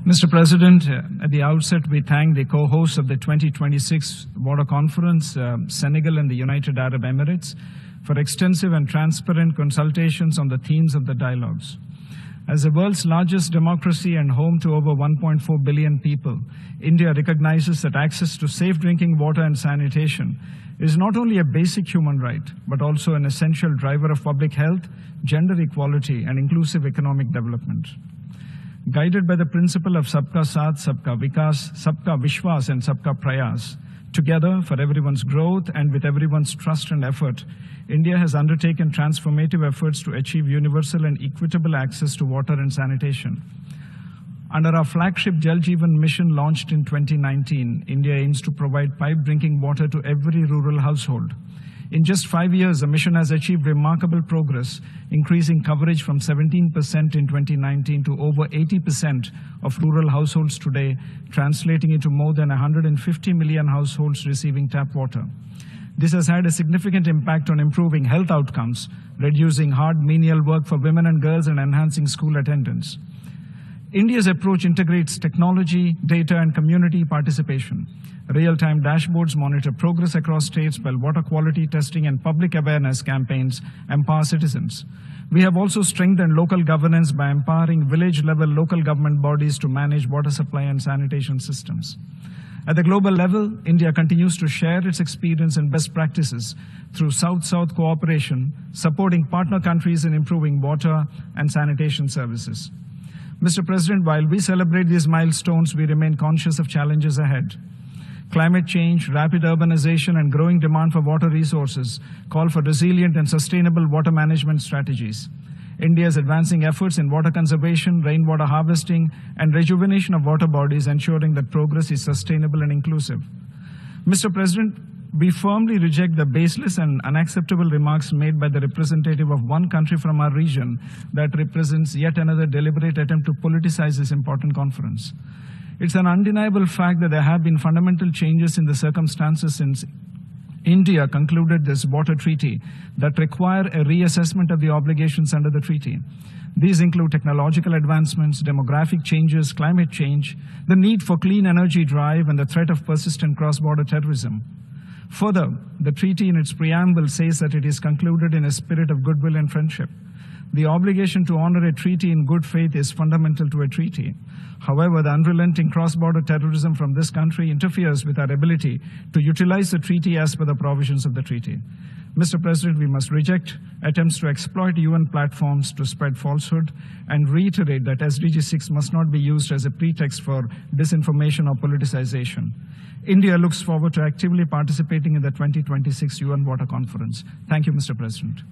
Mr. President, at the outset, we thank the co-hosts of the 2026 Water Conference, Senegal and the United Arab Emirates, for extensive and transparent consultations on the themes of the dialogues. As the world's largest democracy and home to over 1.4 billion people, India recognizes that access to safe drinking water and sanitation is not only a basic human right, but also an essential driver of public health, gender equality, and inclusive economic development. Guided by the principle of Sabka Saath, Sabka Vikas, Sabka Vishwas, and Sabka Prayas, together for everyone's growth and with everyone's trust and effort, India has undertaken transformative efforts to achieve universal and equitable access to water and sanitation. Under our flagship Jal Jeevan Mission launched in 2019, India aims to provide piped drinking water to every rural household. In just 5 years, the mission has achieved remarkable progress, increasing coverage from 17% in 2019 to over 80% of rural households today, translating into more than 150 million households receiving tap water. This has had a significant impact on improving health outcomes, reducing hard menial work for women and girls, and enhancing school attendance. India's approach integrates technology, data, and community participation. Real-time dashboards monitor progress across states, while water quality testing and public awareness campaigns empower citizens. We have also strengthened local governance by empowering village-level local government bodies to manage water supply and sanitation systems. At the global level, India continues to share its experience and best practices through South-South cooperation, supporting partner countries in improving water and sanitation services. Mr. President, while we celebrate these milestones, we remain conscious of challenges ahead. Climate change, rapid urbanization, and growing demand for water resources call for resilient and sustainable water management strategies. India is advancing efforts in water conservation, rainwater harvesting, and rejuvenation of water bodies, ensuring that progress is sustainable and inclusive. Mr. President, we firmly reject the baseless and unacceptable remarks made by the representative of one country from our region that represents yet another deliberate attempt to politicize this important conference. It's an undeniable fact that there have been fundamental changes in the circumstances since India concluded this water treaty that require a reassessment of the obligations under the treaty. These include technological advancements, demographic changes, climate change, the need for clean energy drive, and the threat of persistent cross-border terrorism. Further, the treaty in its preamble says that it is concluded in a spirit of goodwill and friendship. The obligation to honor a treaty in good faith is fundamental to a treaty. However, the unrelenting cross-border terrorism from this country interferes with our ability to utilize the treaty as per the provisions of the treaty. Mr. President, we must reject attempts to exploit UN platforms to spread falsehood and reiterate that SDG6 must not be used as a pretext for disinformation or politicization. India looks forward to actively participating in the 2026 UN Water Conference. Thank you, Mr. President.